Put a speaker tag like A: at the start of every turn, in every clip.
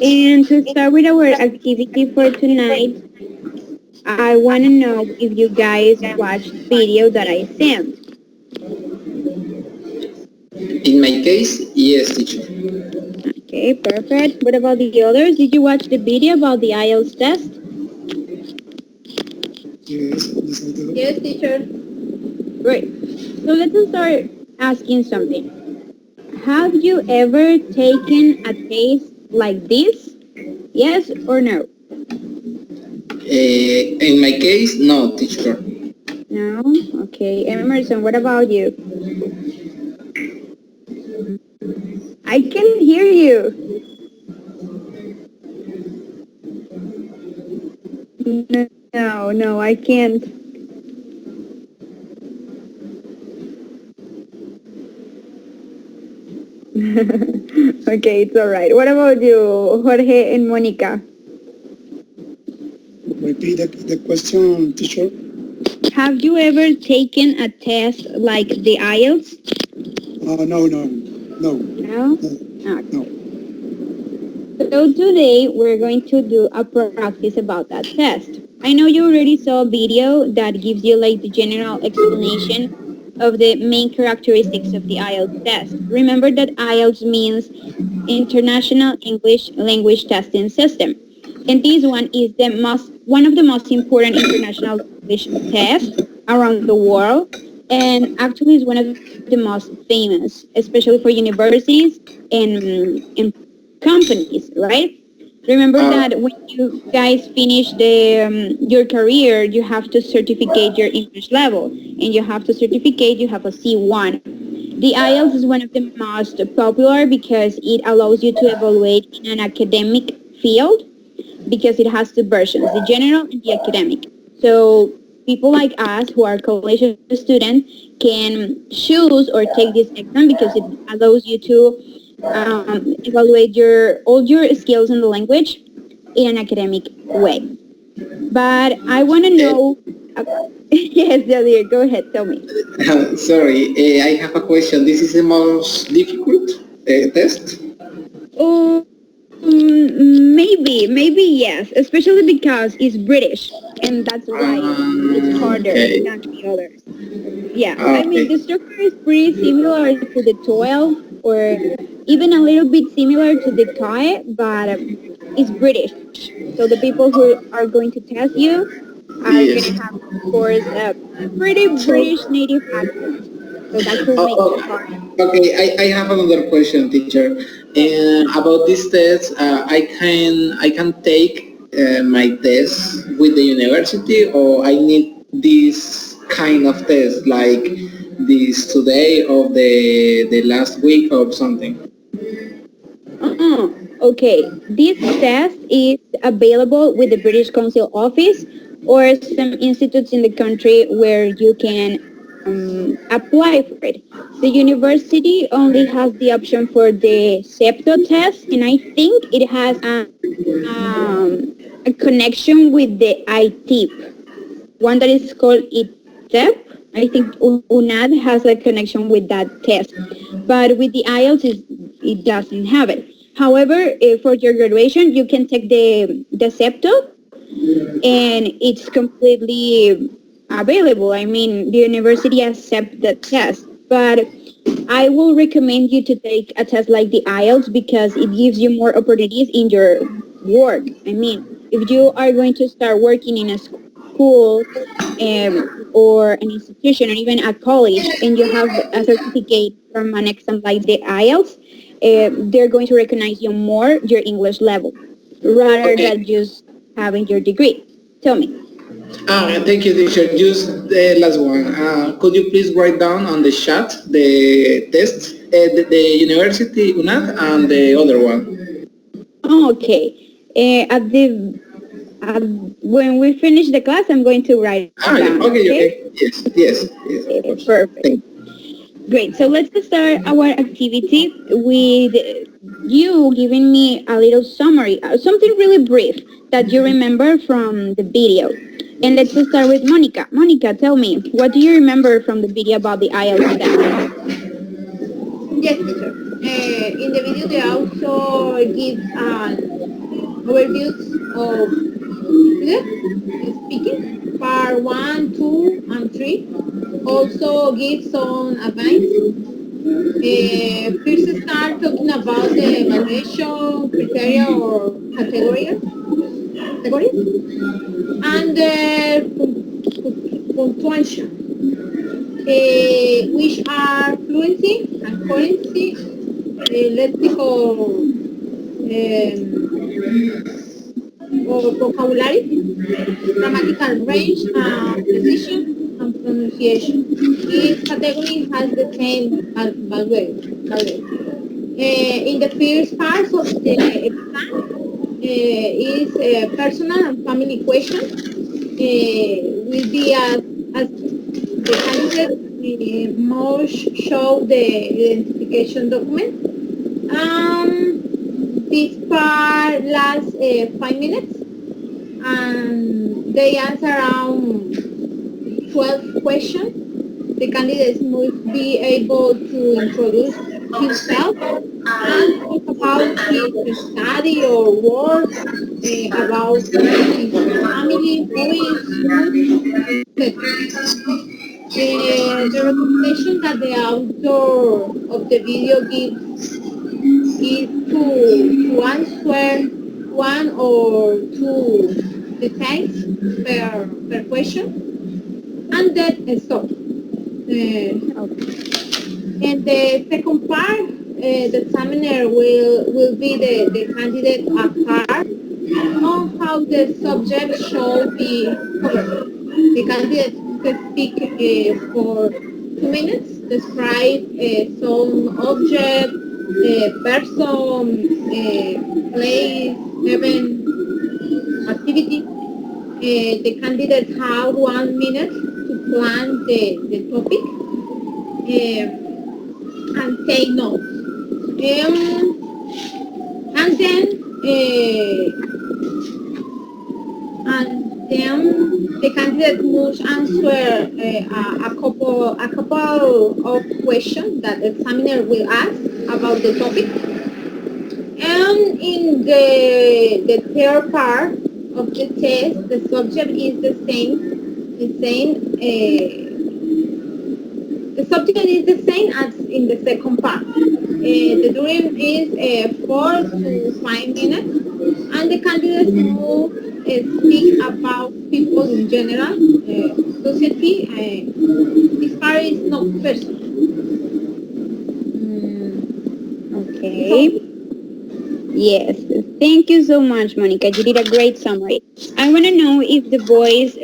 A: And to start with our activity for tonight, I want to know if you guys watched the video that I sent.
B: In my case, yes, teacher.
A: Okay, perfect. What about the others? Did you watch the video about the IELTS test?
C: Yes, teacher.
A: Great. So let's start asking something. Have you ever taken a test like this? Yes or no?
B: In my case, no, teacher.
A: No? Okay. Emerson, what about you? I can hear you. No, I can't. Okay, it's all right. What about you, Jorge and Monica?
D: Repeat the question, teacher.
A: Have you ever taken a test like the IELTS?
D: No.
A: No? Okay.
D: No.
A: So today we're going to do a practice about that test. I know you already saw a video that gives you like the general explanation of the main characteristics of the IELTS test. Remember that IELTS means International English Language Testing System. And this one is one of the most important international language tests around the world, and actually is one of the most famous, especially for universities and companies, right? Remember that when you guys finish your career, you have to certificate your English level, and you have to certificate you have a C1. The IELTS is one of the most popular because it allows you to evaluate in an academic field because it has two versions, the general and the academic. So people like us who are college students can choose or take this exam because it allows you to evaluate all your skills in the language in an academic way. But I want to know. Yes, Delia, go ahead, tell me.
B: Sorry, I have a question. This is the most difficult test?
A: Oh, maybe yes, especially because it's British, and that's why it's harder
B: Okay.
A: than the others. Yeah, I mean,
B: Okay.
A: the structure is pretty similar to the 12 or even a little bit similar to the CAE, but it's British. So the people who are going to test you are going to
B: Yes.
A: have, of course, a pretty
B: So,
A: British native accent. So that could
B: oh,
A: make it hard.
B: okay, I have another question, teacher. About this test, I can take my test with the university, or I need this kind of test like this today or the last week or something.
A: Okay, this test is available with the British Council office or some institutes in the country where you can apply for it. The university only has the option for the SEPTO test, and I think it has a connection with the ITIP, one that is called ITEP. I think UNAD has a connection with that test, but with the IELTS, it doesn't have it. However, for your graduation, you can take the SEPTO, and it's completely available. I mean, the university accepts the test, but I will recommend you to take a test like the IELTS because it gives you more opportunities in your work. I mean, if you are going to start working in a school or an institution or even a college and you have a certificate from an exam like the IELTS, they're going to recognize you more your English level rather
B: Okay.
A: than just having your degree. Tell me.
B: Thank you, teacher. Just the last one. Could you please write down on the chat the test, the university UNAD and the other one?
A: Okay. When we finish the class, I'm going to write it down.
B: Yeah,
A: Okay.
B: okay. Yes, of
A: Okay,
B: course.
A: perfect.
B: Thank
A: Great. So let's start our activity with you giving me a little summary, something really brief that you remember from the video. And let's start with Monica. Monica, tell me, what do you remember from the video about the IELTS test?
C: Yes, teacher. In the video, the author gives an overview of speaking, part one, two, and three. Also gives some advice. First start talking about the evaluation criteria or categories and the punctuation, which are fluency and currency, lexical or vocabulary, grammatical range, precision, and pronunciation. Each category has the same value. In the first part of the exam is personal and family question. Will be as the candidate must show the identification document. This part lasts 5 minutes and they answer around 12 questions. The candidate must be able to introduce himself and talk about his study or work, about his family, hobbies, food, etc. The recommendation that the author of the video gives is to answer one or two details per question and then stop. In the second part, the examiner will be the candidate a card on how the subject should be covered. The candidate will speak for 2 minutes, describe some object, person, place, event, activity. The candidate have 1 minute to plan the topic and take notes. And then the candidate must answer a couple of questions that the examiner will ask about the topic. And in the third part of the test, the subject is the subject is the same as in the second part. The duration is 4 to 5 minutes, and the candidates will speak about people in general, society. This part is not personal.
A: Okay. Yes. Thank you so much, Monica. You did a great summary. I want to know if the boys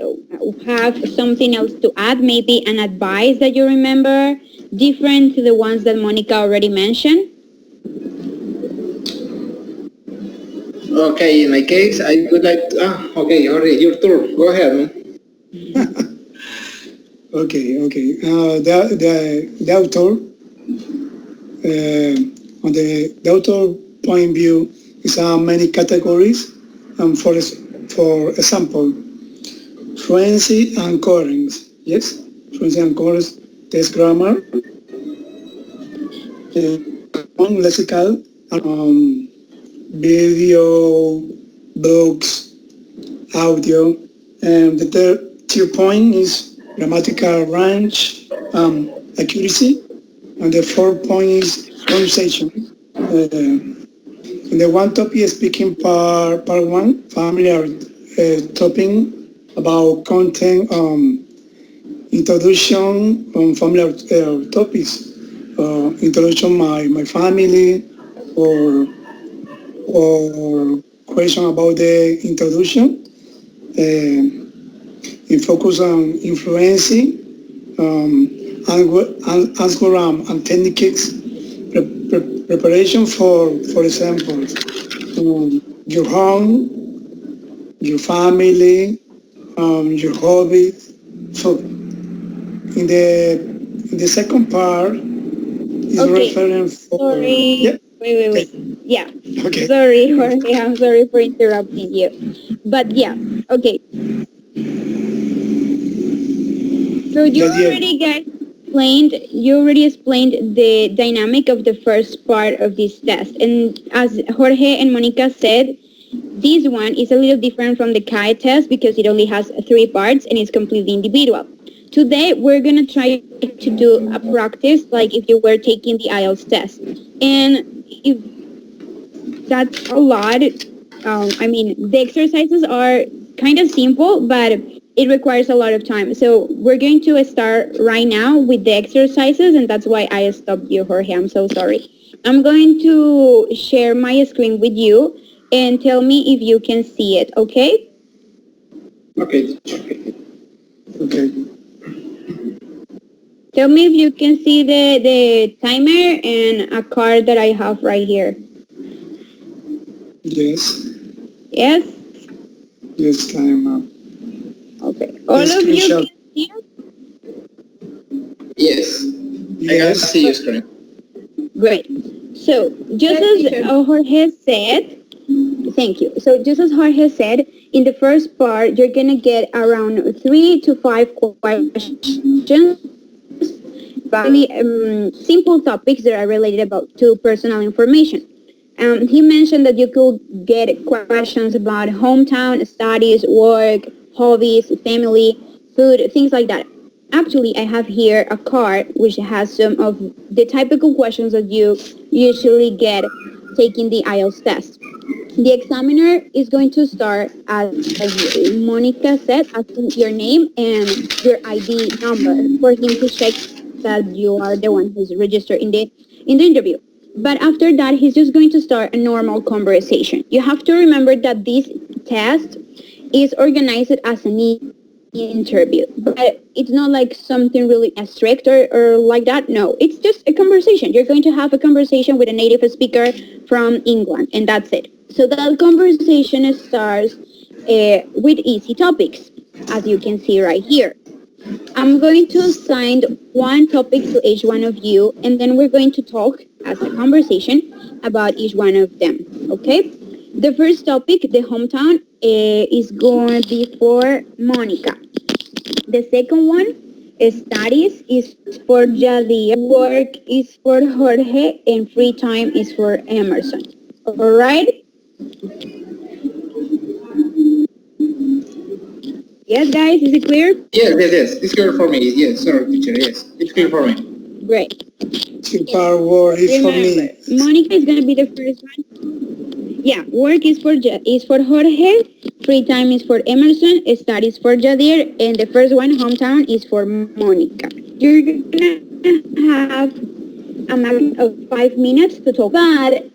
A: have something else to add, maybe an advice that you remember different to the ones that Monica already mentioned.
B: Okay, in my case, I would like to, okay, Jorge, your turn. Go ahead, man.
D: Okay. The author, on the author point of view, is many categories. For example, fluency and coherence. Yes, fluency and coherence, test grammar, lexical, video, books, audio. And the third point is grammatical range, accuracy. And the fourth point is pronunciation. And the one topic is speaking part one, familiar topic about content, introduction on familiar topics, introduction my family, or question about the introduction, and focus on influencing, algorithm and techniques, preparation for example, your home, your family, your hobbies. So in the second part is
A: Okay.
D: referring for
A: Sorry.
D: yeah.
A: Wait. Yeah.
D: Okay.
A: Sorry, Jorge. I'm sorry for interrupting you. But yeah, okay. So you
D: Yeah.
A: already guys explained the dynamic of the first part of this test. And as Jorge and Monica said, this one is a little different from the KAI test because it only has 3 parts and it's completely individual. Today, we're going to try to do a practice like if you were taking the IELTS test. And if that's a lot, the exercises are kind of simple, but it requires a lot of time. So we're going to start right now with the exercises, and that's why I stopped you, Jorge. I'm so sorry. I'm going to share my screen with you and tell me if you can see it, okay?
B: Okay.
D: Okay.
A: Tell me if you can see the timer and a card that I have right here.
D: Yes.
A: Yes?
D: Yes, time up.
A: Okay. All
D: The
A: of you
D: screenshot.
A: can see it?
B: Yes. I can
D: Yes.
B: see your screen.
A: Great. So, just
C: Yes,
A: as
C: teacher.
A: Jorge said, thank you. So, just as Jorge said, in the first part, you're going to get around 3 to 5 questions, really simple topics that are related to personal information. He mentioned that you could get questions about hometown, studies, work, hobbies, family, food, things like that. Actually, I have here a card which has some of the typical questions that you usually get taking the IELTS test. The examiner is going to start, as Monica said, asking your name and your ID number for him to check that you are the one who's registered in the interview. But after that, he's just going to start a normal conversation. You have to remember that this test is organized as an interview, but it's not like something really strict or like that. No, it's just a conversation. You're going to have a conversation with a native speaker from England, and that's it. So that conversation starts with easy topics, as you can see right here. I'm going to assign one topic to each one of you, and then we're going to talk as a conversation about each one of them, okay? The first topic, the hometown, is going to be for Monica. The second one, studies, is for Jadir. Work is for Jorge, and free time is for Emerson. All right? Yes, guys, is it clear?
B: Yes. It's clear for me. Yes, sorry, teacher. Yes, it's clear for me.
A: Great.
D: Two-part word is for
A: Remember,
D: me.
A: Monica is going to be the first one. Yeah, work is for Jorge, free time is for Emerson, studies for Jadir, and the first one, hometown, is for Monica. You're gonna have a max of 5 minutes to talk, but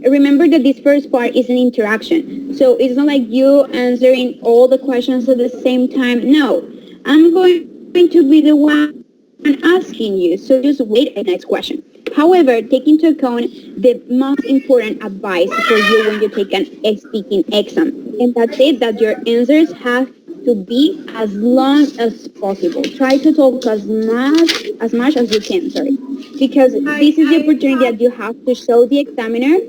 A: remember that this first part is an interaction. So it's not like you answering all the questions at the same time. No, I'm going to be the one asking you. So just wait for the next question. However, take into account the most important advice for you when you take a speaking exam. And that's it, that your answers have to be as long as possible. Try to talk as much as you can, sorry. Because this is the opportunity that you have to show the examiner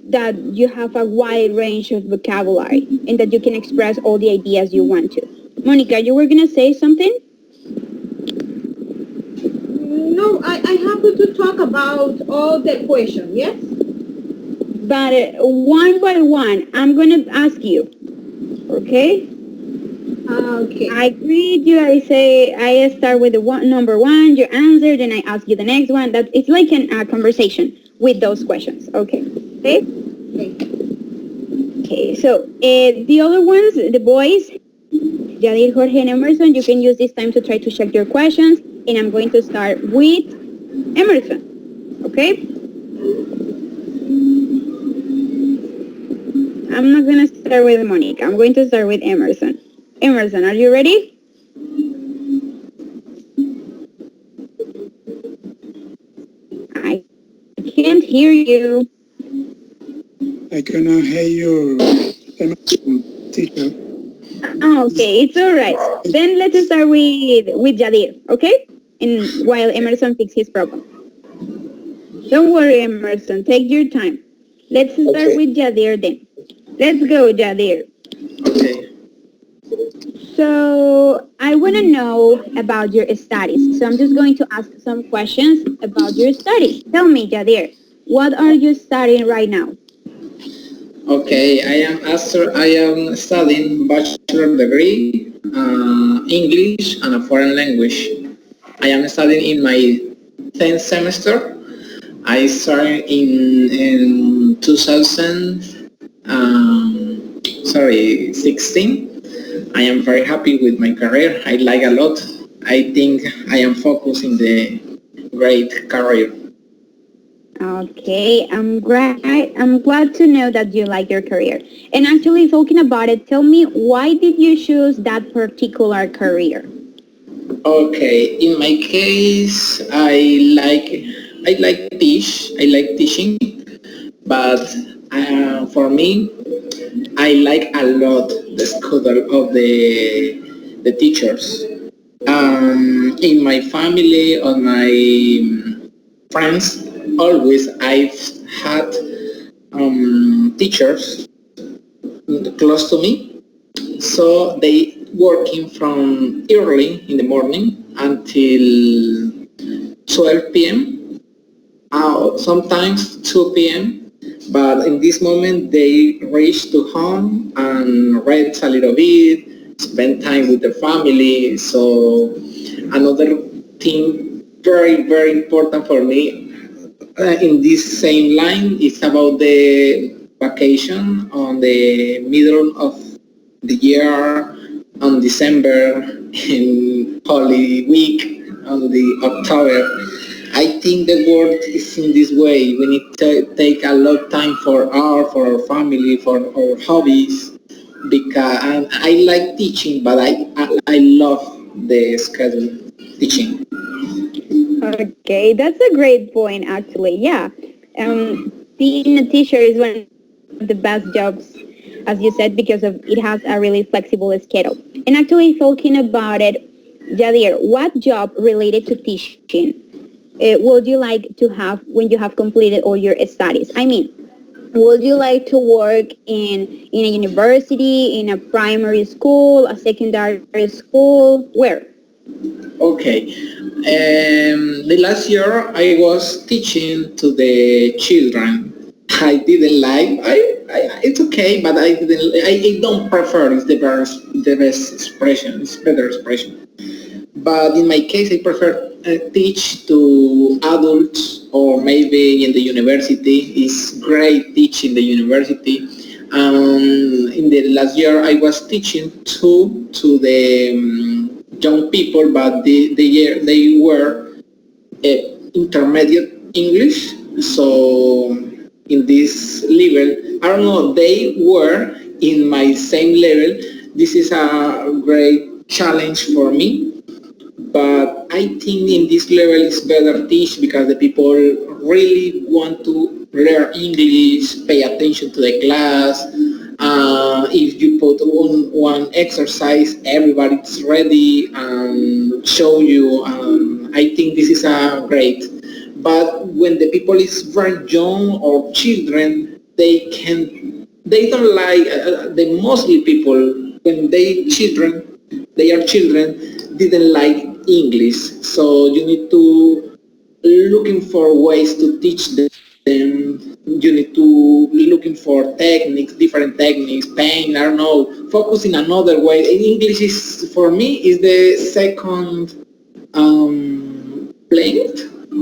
A: that you have a wide range of vocabulary and that you can express all the ideas you want to. Monica, you were going to say something?
C: No, I have to talk about all the questions, yes?
A: But one by one, I'm going to ask you, okay?
C: Okay.
A: I greet you, I start with the number one, you answer, then I ask you the next one. It's like a conversation with those questions, okay? Okay? Okay, so the other ones, the boys, Jadir, Jorge, and Emerson, you can use this time to try to check your questions, and I'm going to start with Emerson, okay? I'm not going to start with Monica. I'm going to start with Emerson. Emerson, are you ready? I can't hear you.
D: I cannot hear you, teacher.
A: Okay, it's all right. Then let's start with Jadir, okay? And while Emerson fixes his problem. Don't worry, Emerson. Take your time. Let's start with Jadir then. Let's go, Jadir.
B: Okay.
A: So I want to know about your studies. So I'm just going to ask some questions about your studies. Tell me, Jadir, what are you studying right now?
B: Okay, I am studying bachelor degree, English and a foreign language. I am studying in my 10th semester. I started in 16. I am very happy with my career. I like a lot. I think I am focused in the great career.
A: Okay, I'm glad to know that you like your career. And actually talking about it, tell me why did you choose that particular career?
B: Okay, in my case, I like teaching, but for me, I like a lot the schedule of the teachers. In my family, on my friends, always I've had teachers close to me, so they working from early in the morning until 12 p.m. Sometimes 2 p.m. But in this moment, they reach to home and rest a little bit, spend time with the family. So another thing very important for me in this same line is about the vacation on the middle of the year on December in Holy Week on the October. I think the world is in this way. We need to take a lot of time for our family, for our hobbies. Because and I like teaching, but I love the schedule teaching.
A: Okay, that's a great point actually. Yeah. Being a teacher is one of the best jobs, as you said, because of it has a really flexible schedule. And actually talking about it, Jadir, what job related to teaching would you like to have when you have completed all your studies? I mean, would you like to work in a university, in a primary school, a secondary school? Where?
B: Okay. The last year I was teaching to the children. I didn't like. It's okay, but I didn't. I don't prefer. It's the best expression. It's better expression. But in my case, I prefer teach to adults or maybe in the university. It's great teaching the university. In the last year, I was teaching to the young people, but they were intermediate English. So in this level, I don't know, they were in my same level. This is a great challenge for me, but I think in this level it's better teach because the people really want to learn English, pay attention to the class. If you put on one exercise, everybody's ready and show you. I think this is a great. But when the people is very young or children, they don't like the mostly people when they are children didn't like English. So you need to looking for ways to teach them. You need to looking for techniques, different techniques, pain, I don't know, focus in another way. In English is for me is the second playing,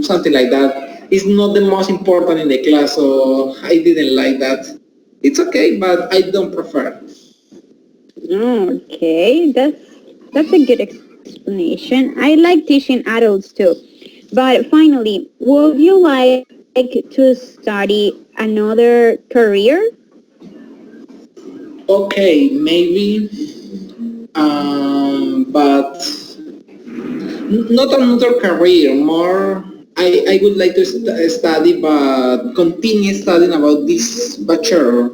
B: something like that. It's not the most important in the class, so I didn't like that. It's okay, but I don't prefer.
A: Okay, that's a good explanation. I like teaching adults too. But finally, would you like to study another career?
B: Okay, maybe, but not another career, more I would like to study but continue studying about this bachelor.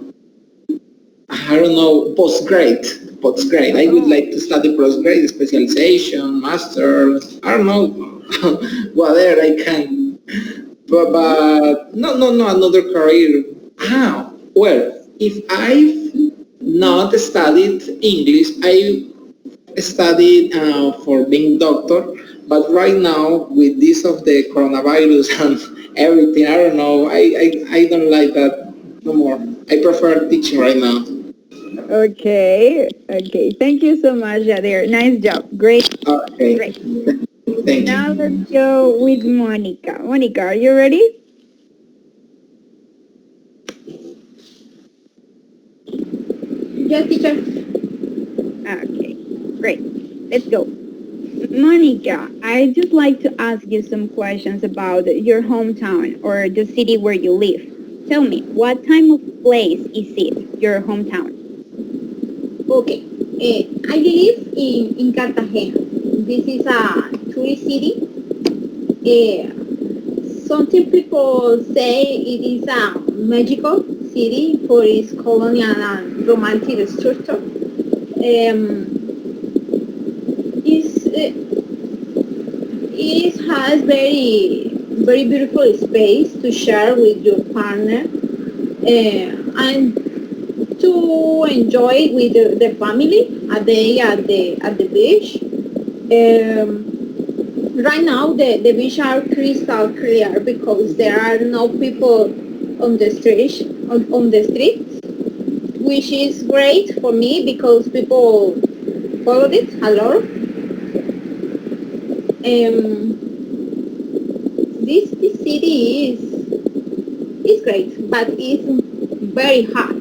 B: I don't know, postgrade. I would like to study postgrade, specialization, master, I don't know, whatever I can. But no, another career. Well, if I've not studied English, I studied for being doctor, but right now with this of the coronavirus and everything, I don't know. I don't like that no more. I prefer teaching right now.
A: Okay, okay. Thank you so much, Jadir. Nice job. Great,
B: Okay,
A: great.
B: thank
A: Now
B: you.
A: let's go with Monica. Monica, are you ready?
C: Yes, teacher.
A: Okay, great. Let's go. Monica, I'd just like to ask you some questions about your hometown or the city where you live. Tell me, what type of place is it, your hometown?
C: Okay. I live in Cartagena. This is a tourist city. Some people say it is a magical city for its colonial and romantic structure. It has very beautiful space to share with your partner and to enjoy with the family a day at the beach. Right now the beach are crystal clear because there are no people on the streets, which is great for me because people follow it a lot. This city is great, but it's very hot.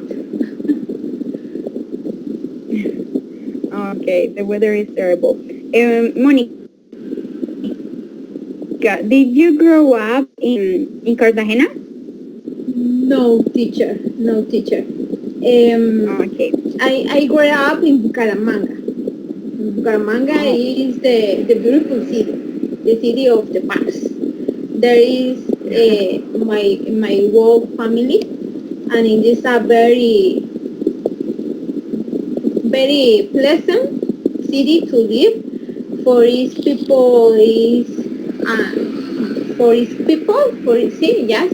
A: Okay, the weather is terrible. Monica, did you grow up in Cartagena?
C: No teacher, no teacher.
A: Okay.
C: I grew up in Bucaramanga. Bucaramanga
A: Oh,
C: is the beautiful city, the city of the past. There is my whole family, and it is a very pleasant city to live. For its people is for its people for its city, yes,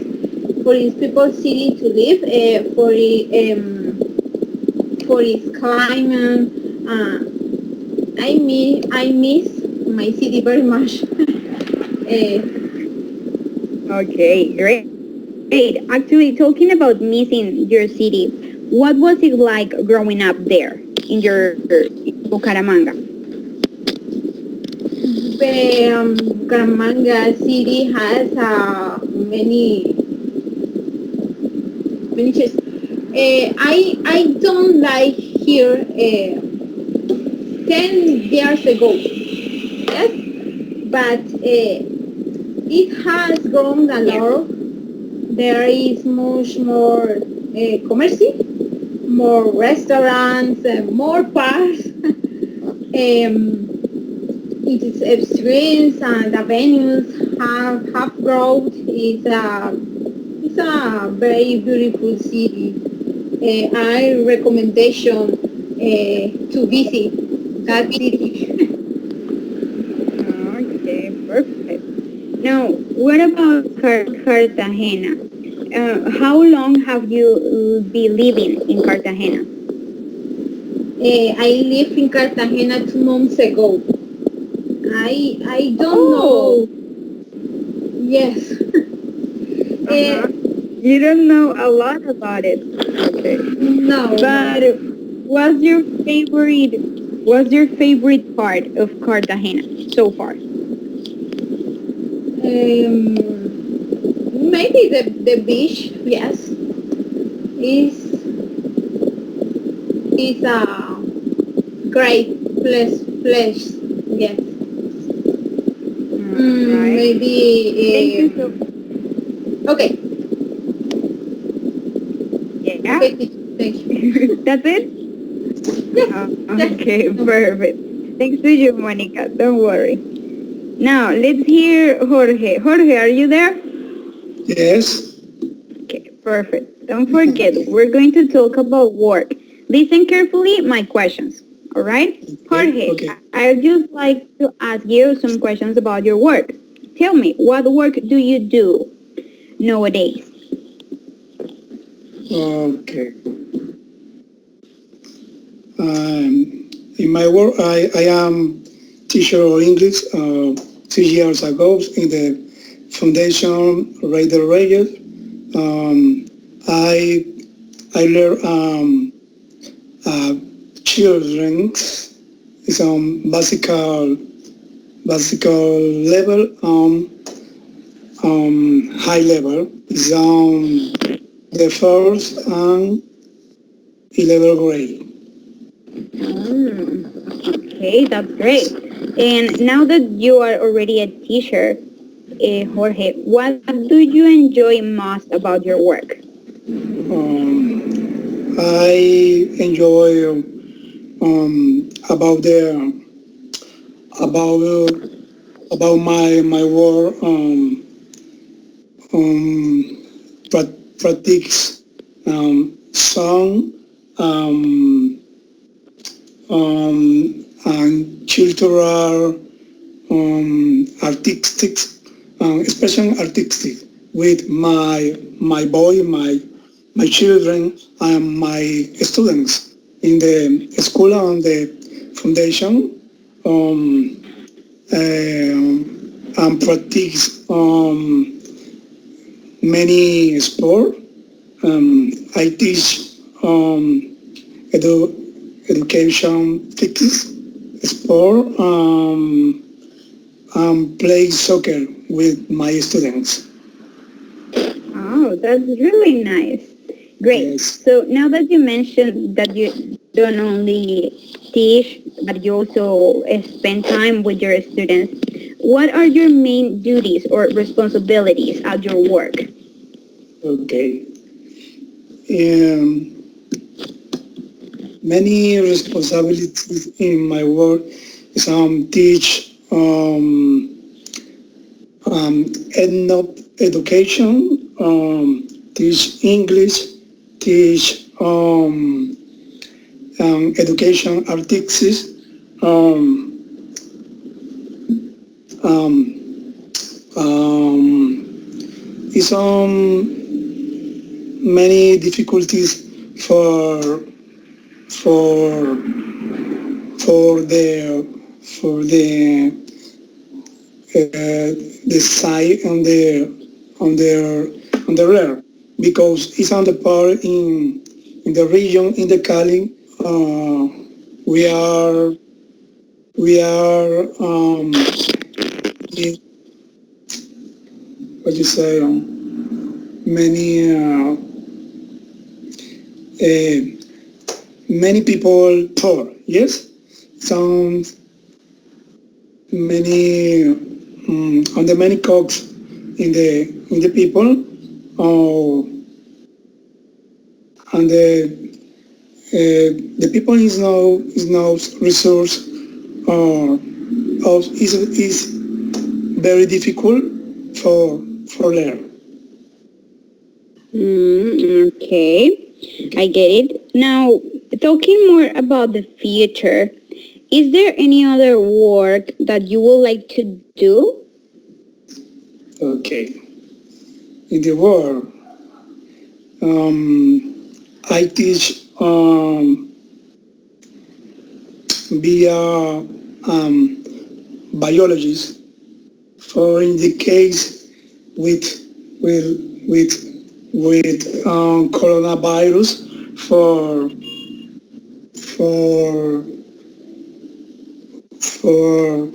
C: for its people city to live. For its climate. I miss my city very much.
A: okay, great. Actually, talking about missing your city, what was it like growing up there in Bucaramanga?
C: Bucaramanga city has many cheese. I don't like here 10 years ago. Yes, but it has grown a
A: Yeah.
C: lot. There is much more commerce, more restaurants, more parks. Its streets and avenues have grown. It's a very beautiful city. I recommendation to visit that city.
A: Okay, perfect. Now, what about Cartagena? How long have you been living in Cartagena?
C: I lived in Cartagena 2 months ago. I don't
A: Oh,
C: know. Yes.
A: uh-huh.
C: uh,
A: You don't know a lot about it. Okay.
C: no.
A: But what's your favorite part of Cartagena so far?
C: Maybe the beach. Yes, is is a great place. Yes.
A: All right. Thank
C: Maybe.
A: you so.
C: Okay.
A: Yeah.
C: Okay. Thank you.
A: That's it.
C: Yes. Yes.
A: Okay,
C: No.
A: perfect. Thanks to you, Monica. Don't worry. Now let's hear Jorge. Jorge, are you there?
D: Yes.
A: Okay, perfect. Don't forget, we're going to talk about work. Listen carefully my questions. All right?
D: Okay.
A: Jorge,
D: Okay.
A: I'd just like to ask you some questions about your work. Tell me, what work do you do nowadays?
D: Okay. I'm In my work, I am teacher of English 2 years ago in the Foundation Raider Reyes. Um, I I learn uh, children is on basic level, high level is on the first and 11th grade.
A: Okay, that's great. And now that you are already a teacher, Jorge, what do you enjoy most about your work?
D: I enjoy about the about my work practice song and cultural artistic expression artistic with my boy my children and my students in the school and the foundation um, and practice many sport. I teach education physics, sport, play soccer with my students.
A: Oh, that's really nice. Great.
D: Yes.
A: So now that you mentioned that you don't only teach, but you also spend time with your students, what are your main duties or responsibilities at your work?
D: Okay. Um, Many responsibilities in my work is teach education, teach English, teach education artists, um, um, is many difficulties for for for the for the side on the on the rear because it's on the part in the region in the Cali. We are we are what you say many uh, many people poor. Yes, some many on the many cooks in the people and the people is no resource is very difficult for learn.
A: Okay, I get it. Now, talking more about the future, is there any other work that you would like to do?
D: Okay, in the world I teach be a biologist for in the case with with with coronavirus for for for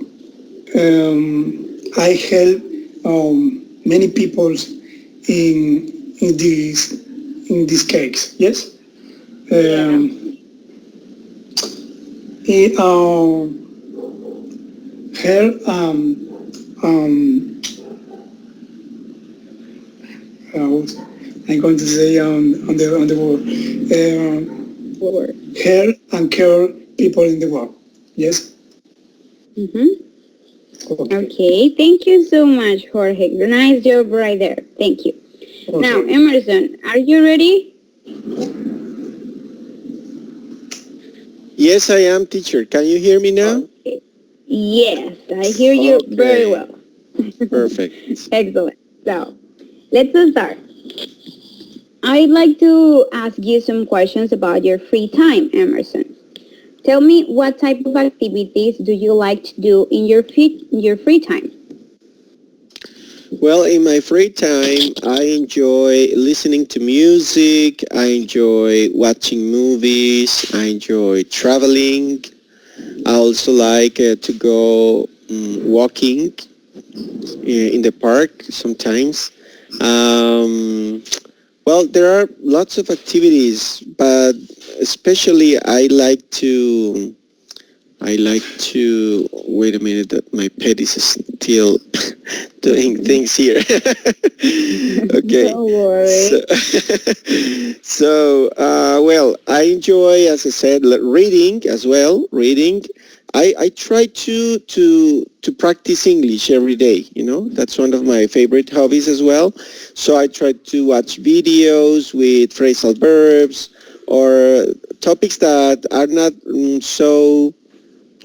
D: I help many people in this case. Yes.
A: Yeah.
D: Um, it, her uh, I'm going to say on the world.
A: Work.
D: Help and care people in the world. Yes.
A: Mm-hmm.
D: Okay.
A: Okay, thank you so much, Jorge. Nice job right there. Thank you. Now,
D: Okay.
A: Emerson, are you ready?
E: Yes, I am, teacher. Can you hear me now?
A: Okay. Yes, I hear you very
E: Okay,
A: well.
E: perfect.
A: Excellent. So, let's start. I'd like to ask you some questions about your free time, Emerson. Tell me what type of activities do you like to do in your free time?
E: Well, in my free time, I enjoy listening to music. I enjoy watching movies. I enjoy traveling. I also like to go walking in the park sometimes. Um, well, there are lots of activities, but especially I like to wait a minute that my pet is still doing things here. Okay.
A: Don't
E: So,
A: worry.
E: well, I enjoy, as I said, reading as well. Reading. I try to practice English every day. You know, that's one of my favorite hobbies as well. So I try to watch videos with phrasal verbs or topics that are not so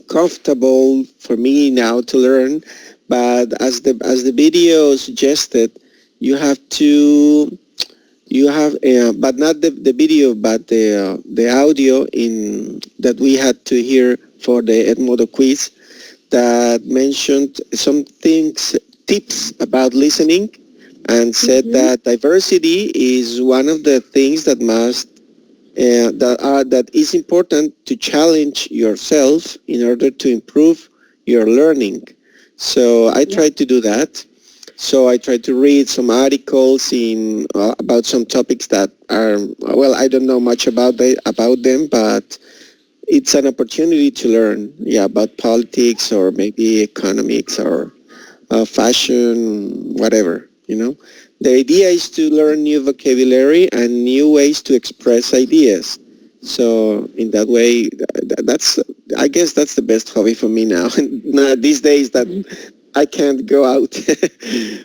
E: comfortable for me now to learn, but as the video suggested, you have to but not the video, but the audio in that we had to hear for the Edmodo quiz that mentioned some things, tips about listening, and said
A: Mm-hmm.
E: that diversity is one of the things that is important to challenge yourself in order to improve your learning. So I
A: Yeah.
E: try to do that. So I try to read some articles in about some topics that are, well, I don't know much about them, but it's an opportunity to learn, yeah, about politics or maybe economics or fashion, whatever, you know. The idea is to learn new vocabulary and new ways to express ideas. So in that way, that's, I guess that's the best hobby for me now. Now, these days that I can't go out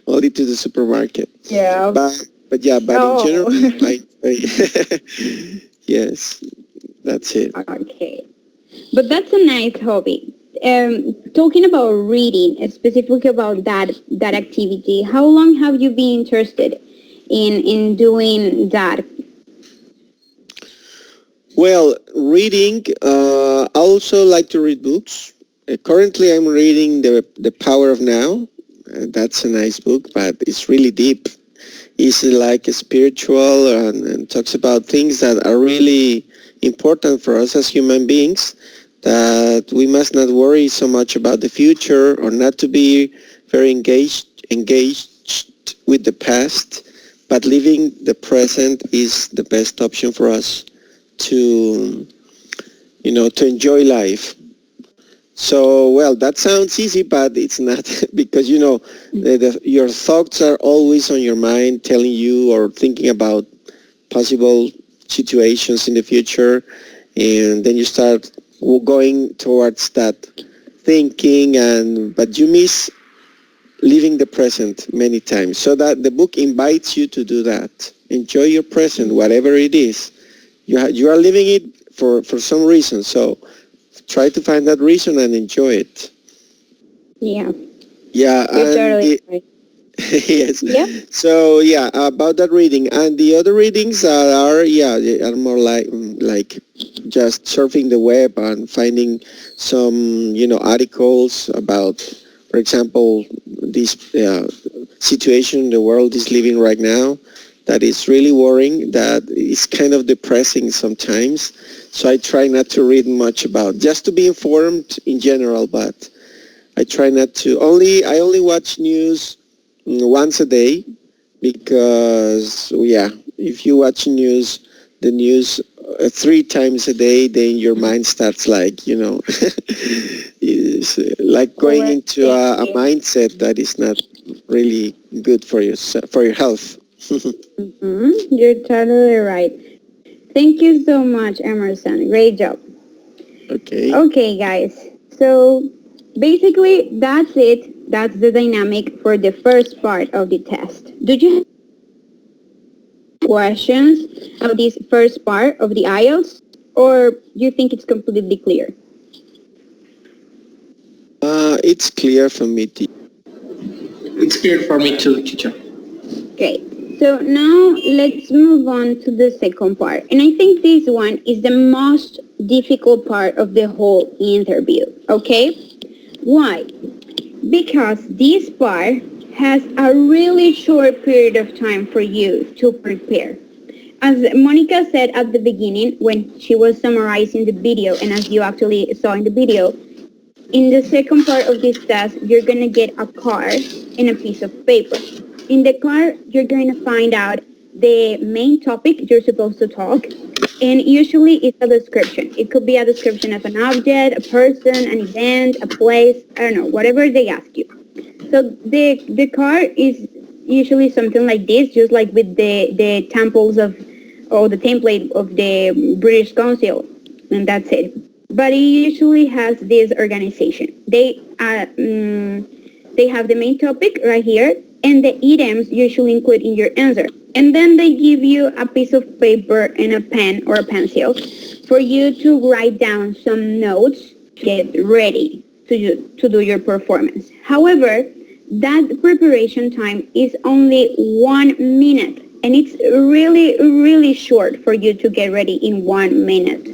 E: only to the supermarket.
C: Yeah.
E: But yeah, but in general,
C: Oh.
E: yes, that's it.
A: Okay. But that's a nice hobby. Talking about reading, specifically about that activity, how long have you been interested in doing that?
E: Well, reading, I also like to read books. Currently, I'm reading The Power of Now. That's a nice book, but it's really deep. It's like spiritual and talks about things that are really important for us as human beings, that we must not worry so much about the future or not to be very engaged with the past, but living the present is the best option for us to to enjoy life. So, well, that sounds easy, but it's not because, your thoughts are always on your mind telling you or thinking about possible situations in the future. And then you start going towards that thinking, but you miss living the present many times. So that the book invites you to do that. Enjoy your present, whatever it is. You are living it for some reason. So try to find that reason and enjoy it.
A: Yeah,
E: Yeah,
A: you're
E: and
A: totally right.
E: yes.
A: Yep.
E: So yeah, about that reading and the other readings they are more like just surfing the web and finding some articles about, for example, this situation the world is living right now that is really worrying, that is kind of depressing sometimes. So I try not to read much about, just to be informed in general, but I try not to. I only watch news once a day because, yeah, if you watch the news three times a day, then your mind starts like, is like going into a
A: Overthinking.
E: mindset that is not really good for your health.
A: Hmm. You're totally right. Thank you so much, Emerson. Great job.
E: Okay.
A: Okay, guys. So basically, that's it. That's the dynamic for the first part of the test. Do you have questions about this first part of the IELTS, or you think it's completely clear?
E: It's clear for me.
B: It's clear for me too, teacher.
A: Great. So now let's move on to the second part. And I think this one is the most difficult part of the whole interview. Okay? Why? Because this part has a really short period of time for you to prepare. As Monica said at the beginning when she was summarizing the video, and as you actually saw in the video, in the second part of this test, you're going to get a card and a piece of paper. In the card, you're going to find out the main topic you're supposed to talk, and usually it's a description. It could be a description of an object, a person, an event, a place, I don't know, whatever they ask you. So the card is usually something like this, just like with the temples of, or the template of the British Council, and that's it. But it usually has this organization. They have the main topic right here, and the items usually include in your answer. And then they give you a piece of paper and a pen or a pencil for you to write down some notes, get ready to do your performance. However, that preparation time is only 1 minute, and it's really, really short for you to get ready in 1 minute.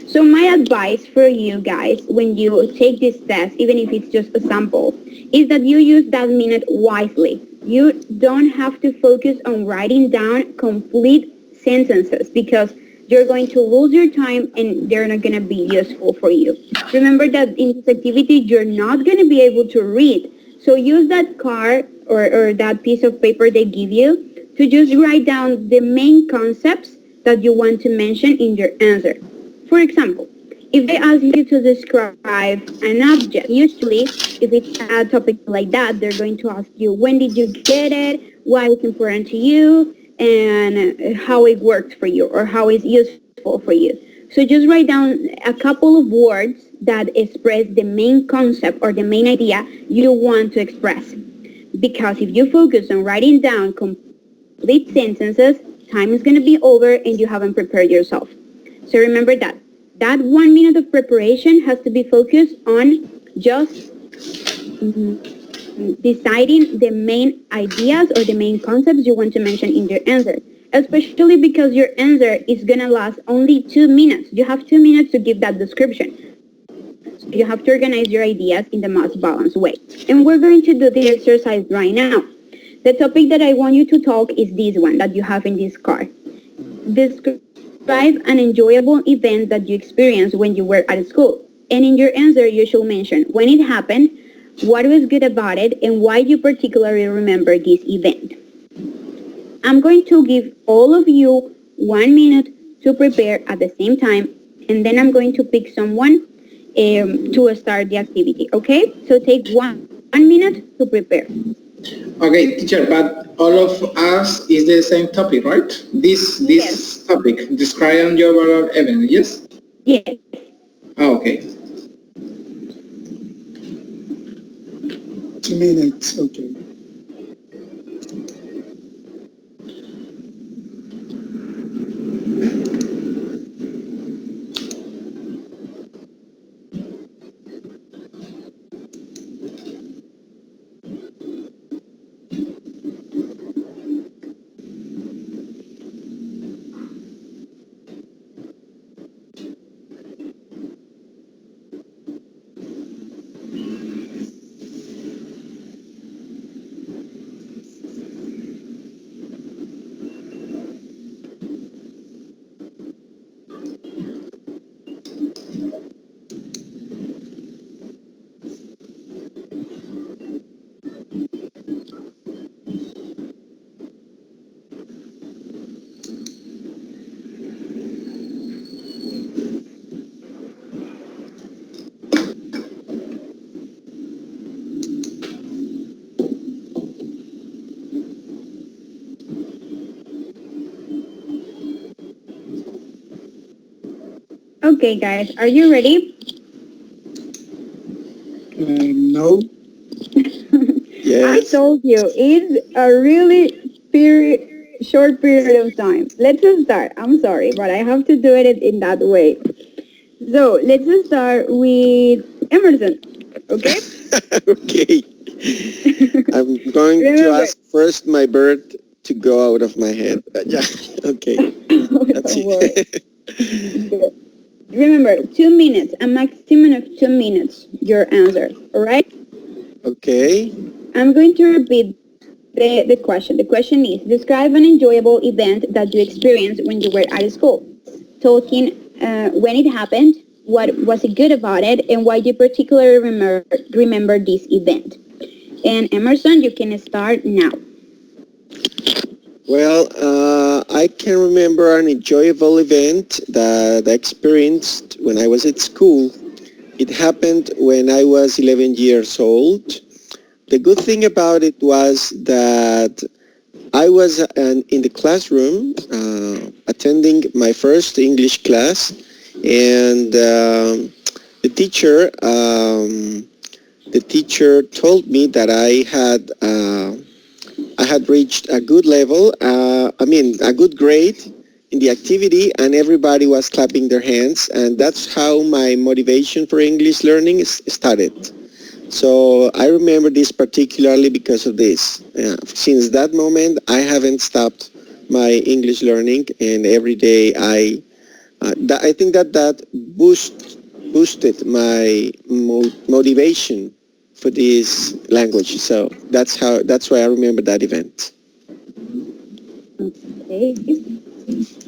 A: So my advice for you guys when you take this test, even if it's just a sample, is that you use that minute wisely. You don't have to focus on writing down complete sentences because you're going to lose your time and they're not going to be useful for you. Remember that in this activity, you're not going to be able to read. So use that card or that piece of paper they give you to just write down the main concepts that you want to mention in your answer. For example, if they ask you to describe an object, usually if it's a topic like that, they're going to ask you when did you get it, why it's important to you, and how it worked for you or how it's useful for you. So just write down a couple of words that express the main concept or the main idea you want to express. Because if you focus on writing down complete sentences, time is going to be over and you haven't prepared yourself. So remember that. That 1 minute of preparation has to be focused on just deciding the main ideas or the main concepts you want to mention in your answer. Especially because your answer is going to last only 2 minutes. You have 2 minutes to give that description. So you have to organize your ideas in the most balanced way. And we're going to do the exercise right now. The topic that I want you to talk is this one that you have in this card. Describe an enjoyable event that you experienced when you were at school. And in your answer, you should mention when it happened, what was good about it, and why you particularly remember this event. I'm going to give all of you 1 minute to prepare at the same time, and then I'm going to pick someone to start the activity, okay? So take 1 minute to prepare.
B: Okay, teacher, but all of us is the same topic, right? This
A: Yes.
B: topic, describe your event, yes?
A: Yes.
B: Oh, okay.
D: 2 minutes, okay.
A: Okay, guys, are you ready?
D: No.
A: I
E: Yes.
A: told you, it's a really short period of time. Let's just start. I'm sorry, but I have to do it in that way. So let's just start with Emerson, okay?
E: Okay. I'm going to
A: Remember,
E: ask first my bird to go out of my head. Yeah. Okay. That's
A: don't worry.
E: it.
A: Good. Remember, 2 minutes, a maximum of 2 minutes, your answer, all right?
E: Okay.
A: I'm going to repeat the question. The question is, describe an enjoyable event that you experienced when you were at school. Talking when it happened, what was it good about it, and why you particularly remember this event. And Emerson, you can start now.
E: Well, I can remember an enjoyable event that I experienced when I was at school. It happened when I was 11 years old. The good thing about it was that I was in the classroom attending my first English class, and the teacher told me that I had reached a good level. A good grade in the activity, and everybody was clapping their hands, and that's how my motivation for English learning started. So I remember this particularly because of this. Since that moment, I haven't stopped my English learning, and every day I think that boosted my motivation for this language. So that's why I remember that event.
A: Okay.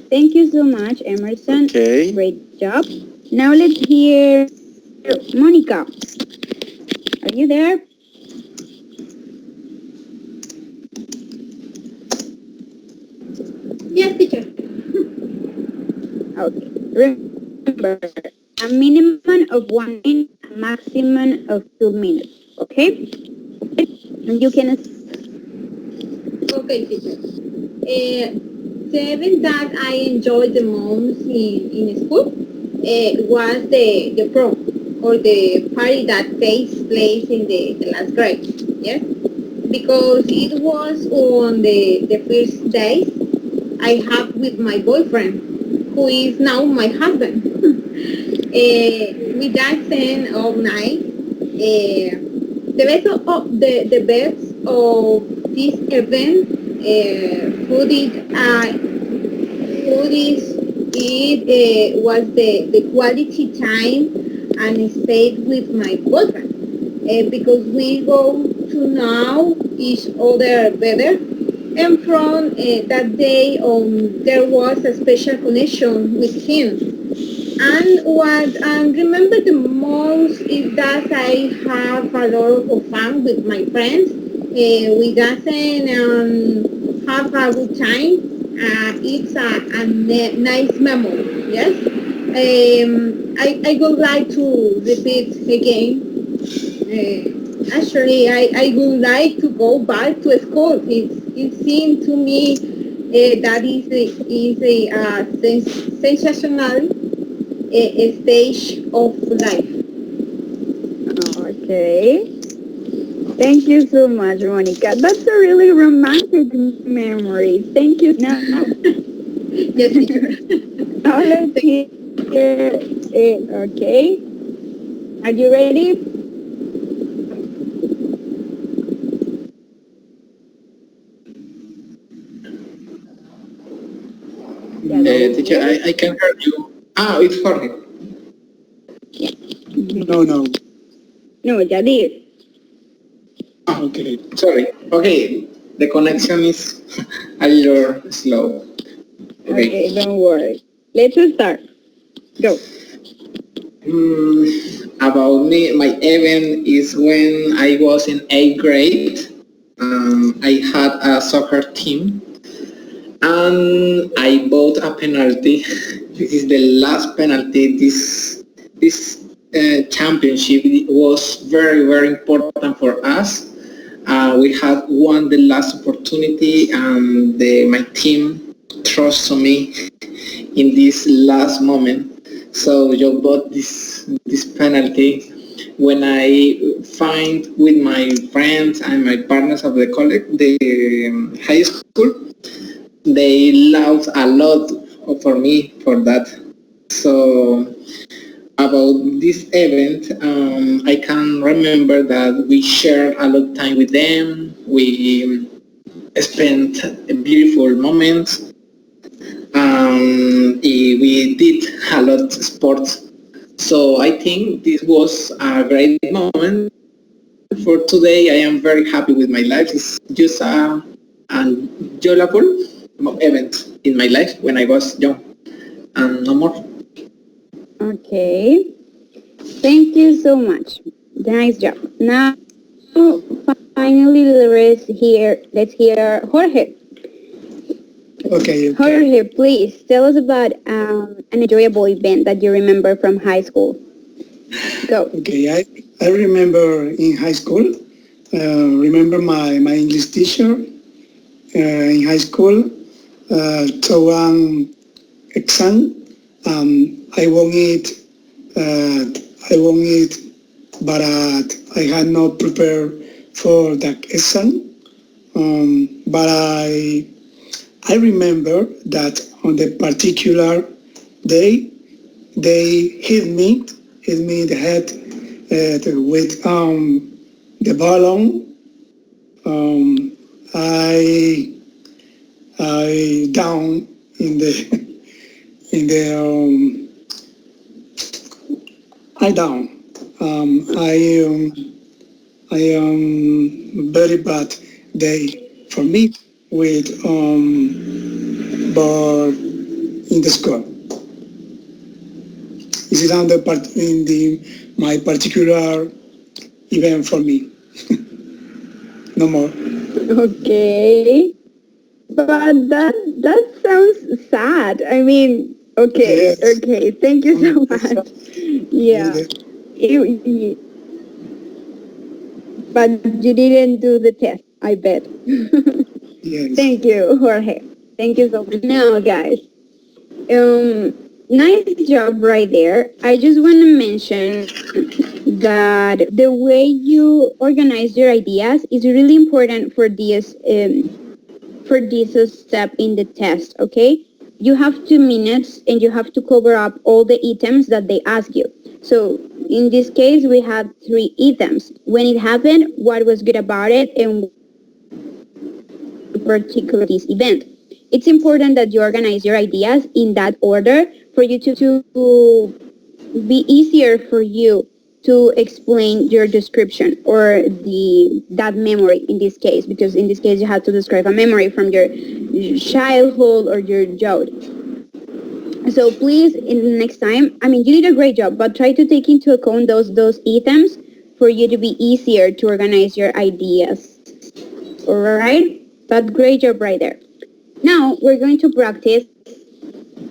A: Thank you so much, Emerson.
E: Okay.
A: Great job. Now let's hear Monica. Are you there?
C: Yes, teacher.
A: Okay. Remember, a minimum of 1 minute, a maximum of 2 minutes. Okay? And you can
C: Okay, teacher. The event that I enjoyed the most in school was the prom, or the party that takes place in the last grade. Yes, because it was on the first day I have with my boyfriend, who is now my husband. We danced all night. The best of this event, food is it was the quality time and stayed with my boyfriend, because we go to know each other better, and from that day on there was a special connection with him. And what I remember the most is that I have a lot of fun with my friends. We dance and have a good time. It's a nice memory, yes. I would like to repeat again. Actually, I would like to go back to school. It seemed to me that is a sensational stage of life.
A: Okay. Thank you so much, Monica. That's a really romantic memory. Thank you. Now,
C: Yes, teacher.
A: now let's hear it. Okay. Are you ready? Yeah,
B: Teacher, I can hear you. Ah, it's Jorge.
D: No.
A: no, ya did.
D: Okay.
B: Sorry. Okay, the connection is a little slow. Okay.
A: Okay, don't worry. Let's start. Go.
B: About me, my event is when I was in 8th grade. I had a soccer team, and I bought a penalty. This is the last penalty. This championship was very important for us. We had won the last opportunity, and my team trust on me in this last moment. So you bought this penalty. When I find with my friends and my partners of the college, the high school, they laughed a lot for me for that. So about this event, I can remember that we shared a lot of time with them. We spent beautiful moments. We did a lot sports. So I think this was a great moment for today. I am very happy with my life. It's just a enjoyable event in my life when I was young, and no more.
A: Okay. Thank you so much. Nice job. Now, finally, let's hear Jorge.
D: Okay, okay.
A: Jorge, please tell us about an enjoyable event that you remember from high school. Go.
D: Okay, I remember in high school, remember my English teacher in high school, to one exam. I won it, I won it, but I had not prepared for that exam. But I remember that on the particular day, they hit me in the head with the balloon. I down in the in the I down. I very bad day for me with but in the school. This is on the part in the my particular event for me. No more.
A: Okay. But that sounds sad. I mean, okay,
D: Yes.
A: okay. Thank you so much. Yeah.
D: Yes.
A: You, but you didn't do the test, I bet.
D: Yes.
A: Thank you, Jorge. Thank you so much. Now, guys, nice job right there. I just want to mention that the way you organize your ideas is really important for this step in the test. Okay, you have 2 minutes and you have to cover up all the items that they ask you. So in this case, we had 3 items. When it happened, what was good about it, and particular this event. It's important that you organize your ideas in that order for you to be easier for you to explain your description or the that memory in this case, because in this case you have to describe a memory from your childhood or your youth. So please, in the next time, I mean, you did a great job, but try to take into account those items for you to be easier to organize your ideas. All right, but great job right there. Now we're going to practice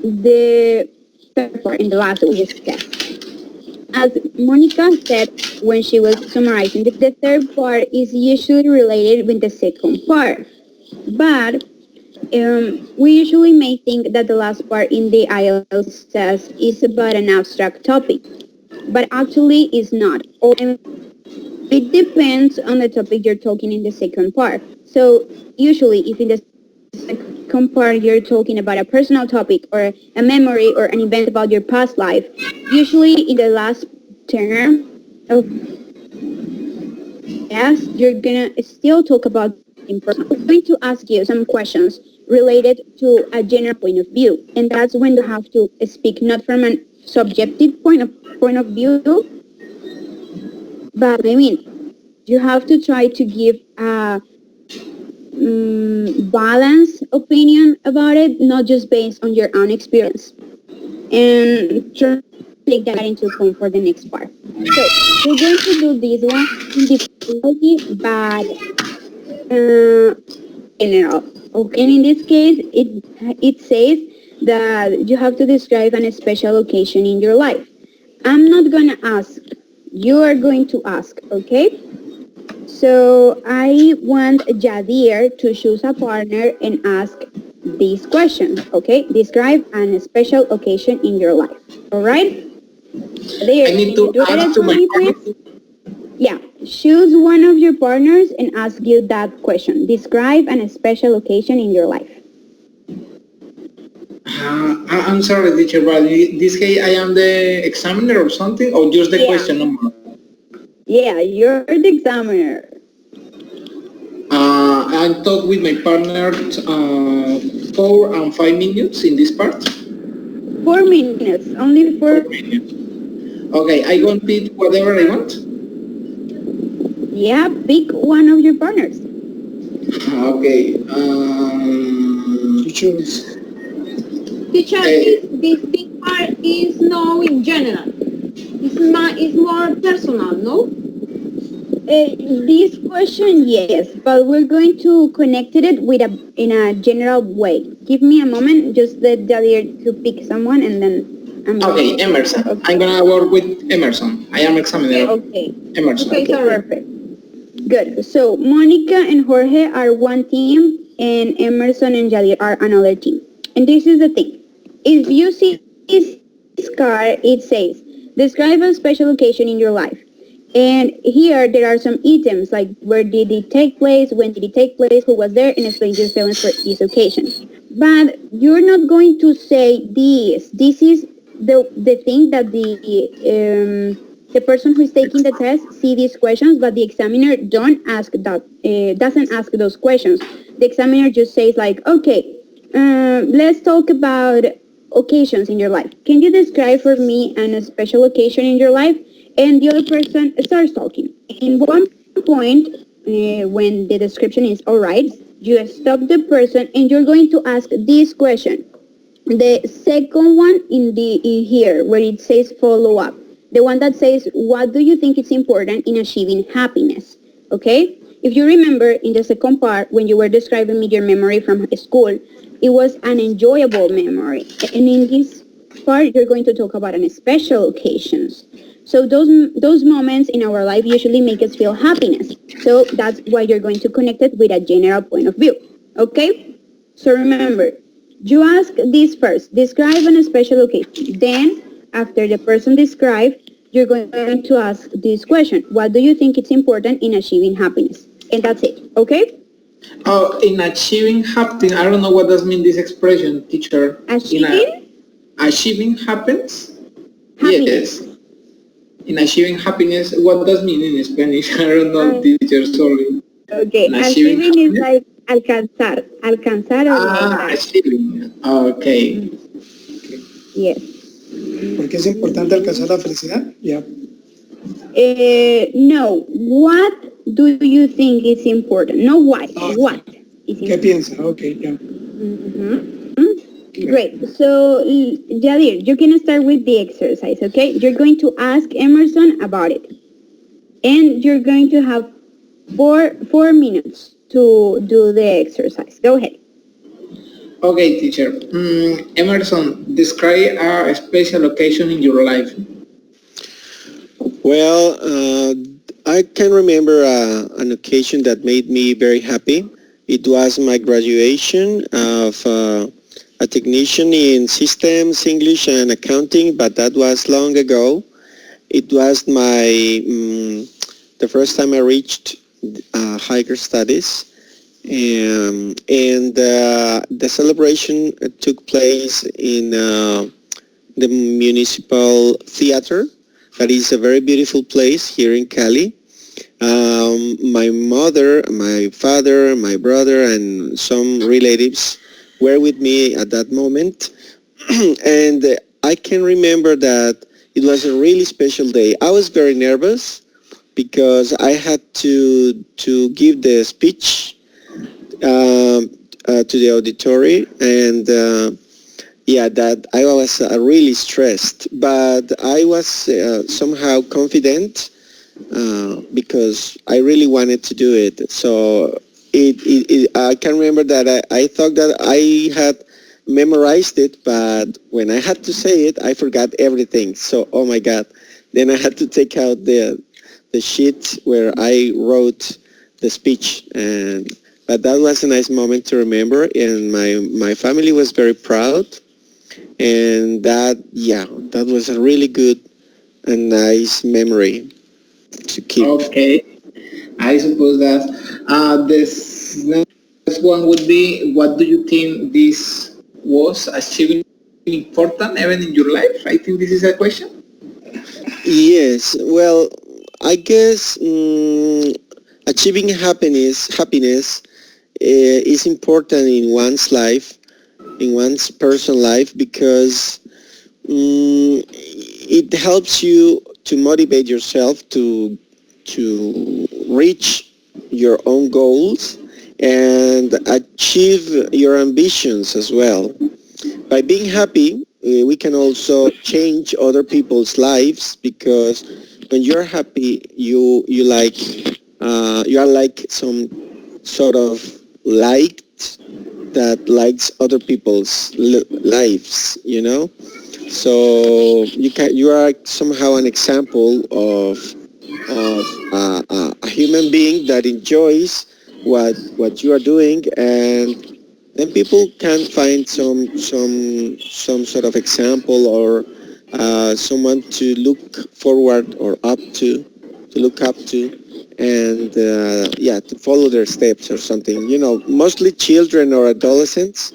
A: the third part in the last week's test. As Monica said when she was summarizing, the third part is usually related with the second part. But we usually may think that the last part in the IELTS test is about an abstract topic, but actually it's not. It depends on the topic you're talking in the second part. So usually if in the second part you're talking about a personal topic or a memory or an event about your past life, usually in the last term of yes, you're gonna still talk about in person. I'm going to ask you some questions related to a general point of view, and that's when you have to speak not from a subjective point of view, but I mean, you have to try to give a balanced opinion about it, not just based on your own experience, and try to take that into account for the next part. So we're going to do this one individually, but general. Okay, and in this case, it says that you have to describe an special occasion in your life. I'm not gonna ask. You are going to ask. Okay. So I want Jadir to choose a partner and ask these questions. Okay. Describe an special occasion in your life. All right.
B: I
A: Jadir,
B: need
A: can you
B: to
A: do
B: ask
A: that
B: to
A: for
B: my
A: me,
B: partner.
A: please? Yeah, choose one of your partners and ask you that question. Describe an special occasion in your life.
B: I'm sorry, teacher, but in this case, I am the examiner or something, or just the
A: Yeah,
B: question number.
A: yeah, you're the examiner.
B: I talk with my partner 4 and 5 minutes in this part.
A: 4 minutes, only four
B: 4 minutes. Okay, I can pick whatever I want.
A: Yeah, pick one of your partners.
B: Okay.
D: You choose.
C: Teacher,
B: eh,
C: this big part is no in general. It's more personal, no?
A: This question, yes, but we're going to connect it with in a general way. Give me a moment, just let Dalia to pick someone, and then I'm going
B: okay,
A: to.
B: Emerson.
A: Okay.
B: I'm gonna work with Emerson. I am examiner
C: Okay.
B: of
A: Okay.
B: Emerson.
C: Okay,
A: Okay.
C: sorry.
A: Perfect. Good. So Monica and Jorge are one team, and Emerson and Jadir are another team. And this is the thing: if you see this card, it says, "Describe a special occasion in your life." And here there are some items like where did it take place, when did it take place, who was there, and explain your feelings for this occasion. But you're not going to say this. This is the thing that the person who is taking the test see these questions, but the examiner don't ask that doesn't ask those questions. The examiner just says like, okay, let's talk about occasions in your life. Can you describe for me a special occasion in your life? And the other person starts talking. In one point, when the description is all right, you stop the person and you're going to ask this question. The second one in here where it says follow up. The one that says what do you think is important in achieving happiness? Okay? If you remember in the second part when you were describing me your memory from school, it was an enjoyable memory. And in this part you're going to talk about an special occasions. So those moments in our life usually make us feel happiness. So that's why you're going to connect it with a general point of view. Okay? So remember, you ask this first. Describe an special occasion. Then, after the person described, you're going to ask this question. What do you think is important in achieving happiness? And that's it. Okay?
B: Oh, in achieving happiness, I don't know what does mean this expression, teacher. In
A: Achieving
B: achieving happens?
A: happiness.
B: Yes. In achieving happiness, what does mean in Spanish? I don't know,
A: Uh,
B: teacher, sorry.
A: okay.
B: In achieving
A: Achieving is
B: happiness?
A: like alcanzar. Alcanzar o
B: Ah,
A: lograr.
B: achieving. Okay.
A: Mm,
B: Okay.
A: yes.
D: ¿Por qué es importante alcanzar la felicidad? Ya.
A: No. What do you think is important? No why.
D: Ah,
A: What is
D: ¿qué
A: important?
D: piensa? Ok, ya.
A: Great. So, Jadir, you can start with the exercise, okay? You're going to ask Emerson about it. And you're going to have four minutes to do the exercise. Go ahead.
B: Okay, teacher. Emerson, describe a special occasion in your life.
E: Well, I can remember an occasion that made me very happy. It was my graduation of a technician in systems, English, and accounting, but that was long ago. It was the first time I reached higher studies, and the celebration took place in the municipal theater. That is a very beautiful place here in Cali. My mother, my father, my brother, and some relatives were with me at that moment. And I can remember that it was a really special day. I was very nervous because I had to give the speech to the auditory, and yeah, that I was really stressed, but I was somehow confident because I really wanted to do it. So I can remember that I thought that I had memorized it, but when I had to say it, I forgot everything. So, oh my God. Then I had to take out the sheet where I wrote the speech. But that was a nice moment to remember, and my family was very proud. And that was a really good and nice memory to keep.
B: Okay. I suppose that this next one would be, what do you think this was achieving important even in your life? I think this is a question.
E: Yes, well, I guess achieving happiness is important in one's life, in one's personal life, because it helps you to motivate yourself to reach your own goals and achieve your ambitions as well. By being happy, we can also change other people's lives because when you're happy, you are like some sort of light that likes other people's lives. So you are somehow an example of a human being that enjoys what you are doing, and then people can find some sort of example or someone to look forward or to look up to, and yeah, to follow their steps or something. Mostly children or adolescents,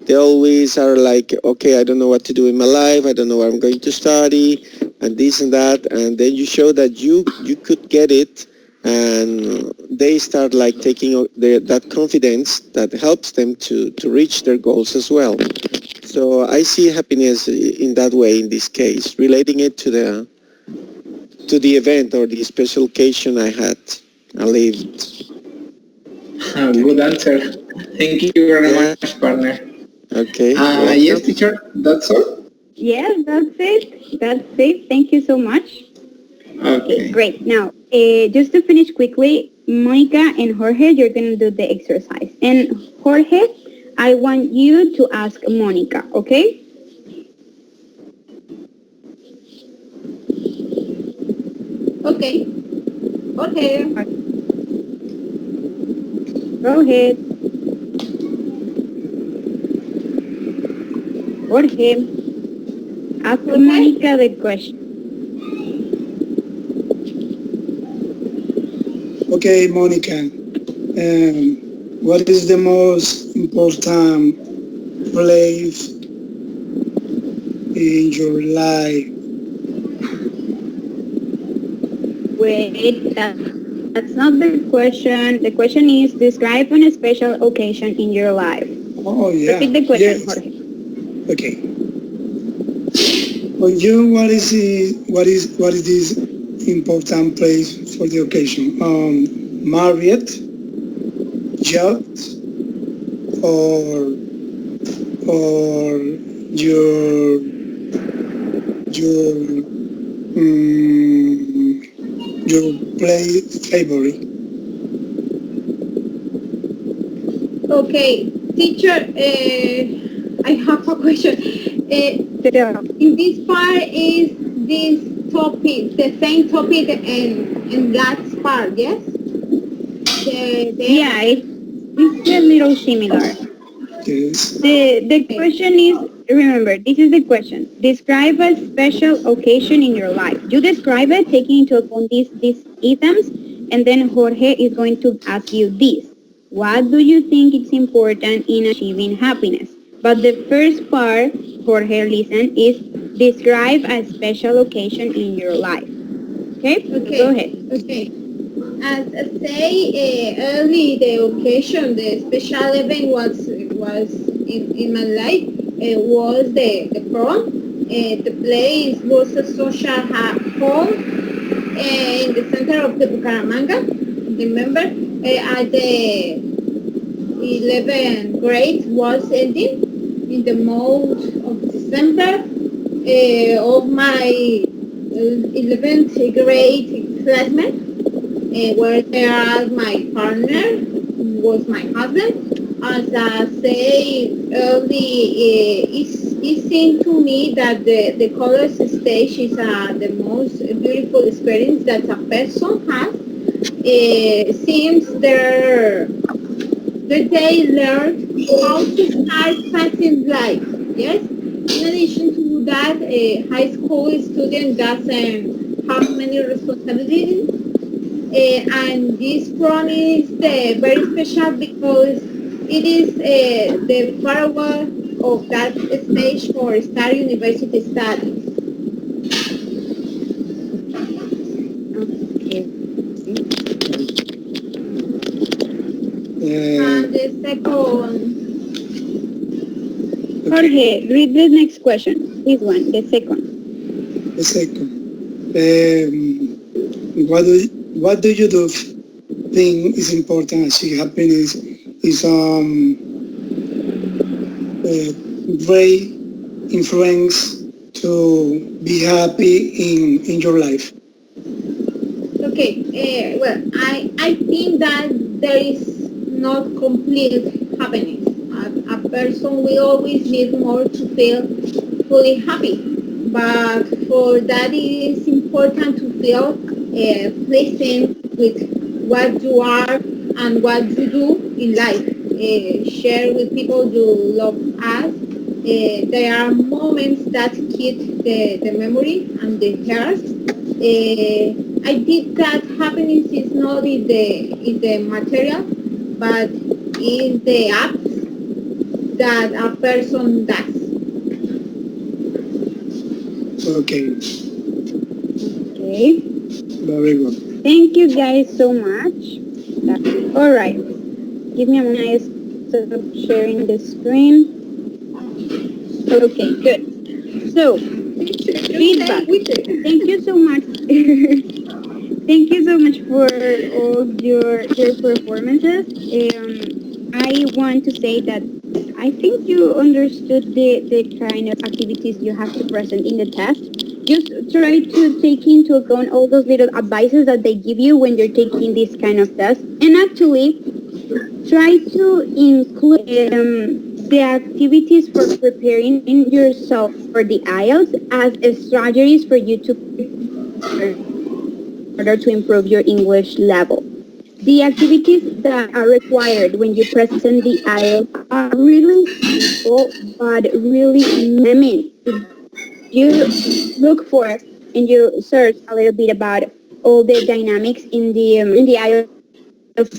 E: they always are like, okay, I don't know what to do in my life. I don't know where I'm going to study and this and that. And then you show that you could get it, and they start like taking that confidence that helps them to reach their goals as well. So I see happiness in that way in this case, relating it to the event or the special occasion I lived.
B: Good answer. Thank you very much,
E: Yeah.
B: partner.
E: Okay.
B: Yes,
E: Welcome.
B: teacher. That's all.
A: Yes, that's it. That's it. Thank you so much. Okay,
B: Okay.
A: great. Now, just to finish quickly, Monica and Jorge, you're going to do the exercise. And Jorge, I want you to ask Monica, okay?
C: Okay. Okay.
A: Go ahead. Jorge, ask
C: Okay.
A: Monica the question.
D: Okay, Monica. What is the most important place in your life?
A: Wait, that's not the question. The question is describe a special occasion in your life.
D: Oh,
A: Repeat the
D: yeah.
A: question, Jorge.
D: Yes. Okay. For you, what is this important place for the occasion? Marriott, yacht, or your your your play favorite?
C: Okay. Teacher, I have a question.
A: So,
C: In this part is this topic, the same topic in last part, yes? The
A: yeah,
C: event.
A: it's a little similar.
D: Yes.
A: The
C: Okay.
A: question is, remember, this is the question. Describe a special occasion in your life. You describe it, taking into account these items, and then Jorge is going to ask you this. What do you think is important in achieving happiness? But the first part, Jorge, listen, is describe a special occasion in your life. Okay? Go
C: Okay.
A: ahead.
C: Okay. As I say, early the occasion, the special event was in my life was the prom. The place was a social hall in the center of the Bucaramanga. Remember, at the 11th grade was ending in the month of December of my 11th grade classmate where there are my partner was my husband. As I say early, it seemed to me that the college stage is the most beautiful experience that a person has. Since they learn how to start passing life. Yes. In addition to that, a high school student doesn't have many responsibilities and this prom is very special because it is the farewell of that stage for start university studies.
A: Okay.
C: And
D: Uh,
C: the second,
D: okay.
A: Jorge, read the next question. This one, the second.
D: The second. What do you do think is important achieve happiness is great influence to be happy in your life.
C: Okay, well, I think that there is not complete happiness. A person will always need more to feel fully happy. But for that, it is important to feel pleasant with what you are and what you do in life. Share with people you love us. There are moments that keep the memory and the heart. I think that happiness is not in the material, but in the acts that a person does.
D: Okay,
A: Okay.
D: very good.
A: Thank you guys so much. All right. Give me a moment. I stop sharing the screen. Okay, good. So,
C: Just say
A: feedback.
C: with it.
A: Thank you so much. Thank you so much for all your performances. I want to say that I think you understood the kind of activities you have to present in the test. Just try to take into account all those little advices that they give you when you're taking this kind of test. And actually, try to include the activities for preparing yourself for the IELTS as strategies for you to in order to improve your English level. The activities that are required when you present the IELTS are really simple, but really, I mean, if you look for and you search a little bit about all the dynamics in the IELTS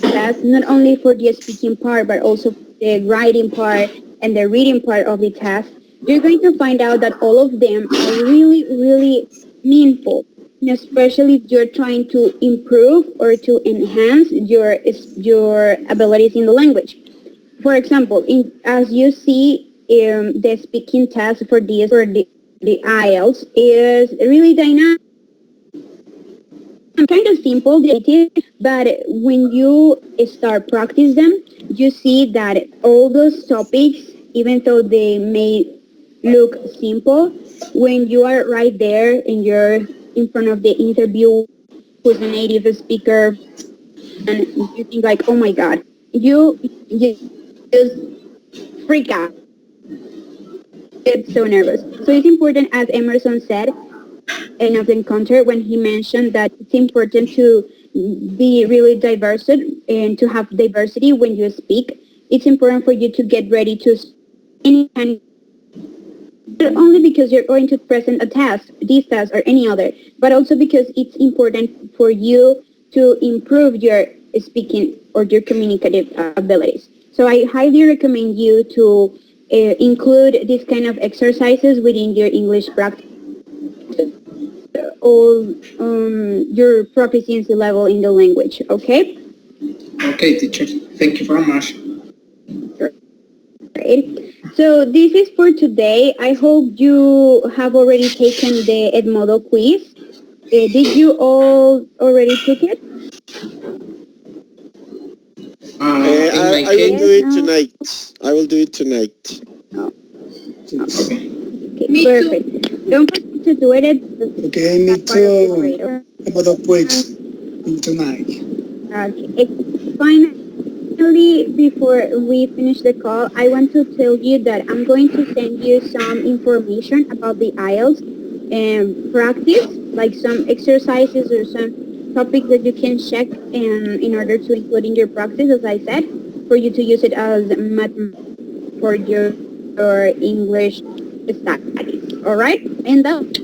A: test, not only for the speaking part, but also the writing part and the reading part of the test, you're going to find out that all of them are really, really meaningful, and especially if you're trying to improve or to enhance your abilities in the language. For example, as you see, the speaking test for the IELTS is really dynamic, kind of simple, but when you start practice them, you see that all those topics, even though they may look simple, when you are right there and you're in front of the interview who's a native speaker, and you think like, oh my God, you just freak out, get so nervous. So it's important, as Emerson said, and of the encounter when he mentioned that it's important to be really diverse and to have diversity when you speak. It's important for you to get ready to any kind, not only because you're going to present a test, this test or any other, but also because it's important for you to improve your speaking or your communicative abilities. So I highly recommend you to include these kind of exercises within your English practice all your proficiency level in the language, okay?
B: Okay, teacher. Thank you very much.
A: Great. So this is for today. I hope you have already taken the Edmodo quiz. Did you all already took it?
B: In my
E: I will
A: Yes,
E: do
B: case,
E: it
A: no?
E: tonight. I will do it tonight.
A: Oh,
B: okay.
A: okay,
C: Me too.
A: perfect. Don't forget to do it at
D: Okay, me
A: that part of the
D: too.
A: grade. Or,
D: About the quiz tonight.
A: okay. Finally, before we finish the call, I want to tell you that I'm going to send you some information about the IELTS and practice, like some exercises or some topics that you can check in order to include in your practice, as I said, for you to use it as mathematics for your English studies. All right? And that's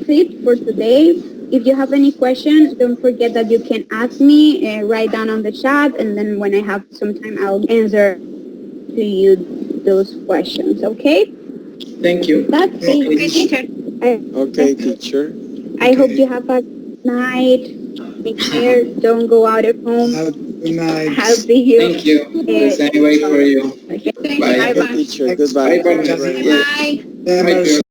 A: it for today. If you have any questions, don't forget that you can ask me, write down on the chat, and then when I have some time, I'll answer to you those questions. Okay?
B: Thank you.
A: That's
D: Okay,
C: Okay,
A: it.
C: teacher.
A: I,
E: Okay, teacher.
A: I hope
D: okay.
A: you have a night. Take care. Don't go out of home.
D: Have a good night.
A: I'll see you.
B: Thank you. The same way for you.
A: Okay.
C: Thank you
B: Bye.
C: very
E: Okay,
C: much.
E: teacher.
B: Bye,
E: Goodbye.
B: partner.
E: Have a
C: Bye
E: nice
B: Yes.
C: bye.
B: Bye,
D: Emerson.
B: Pierre.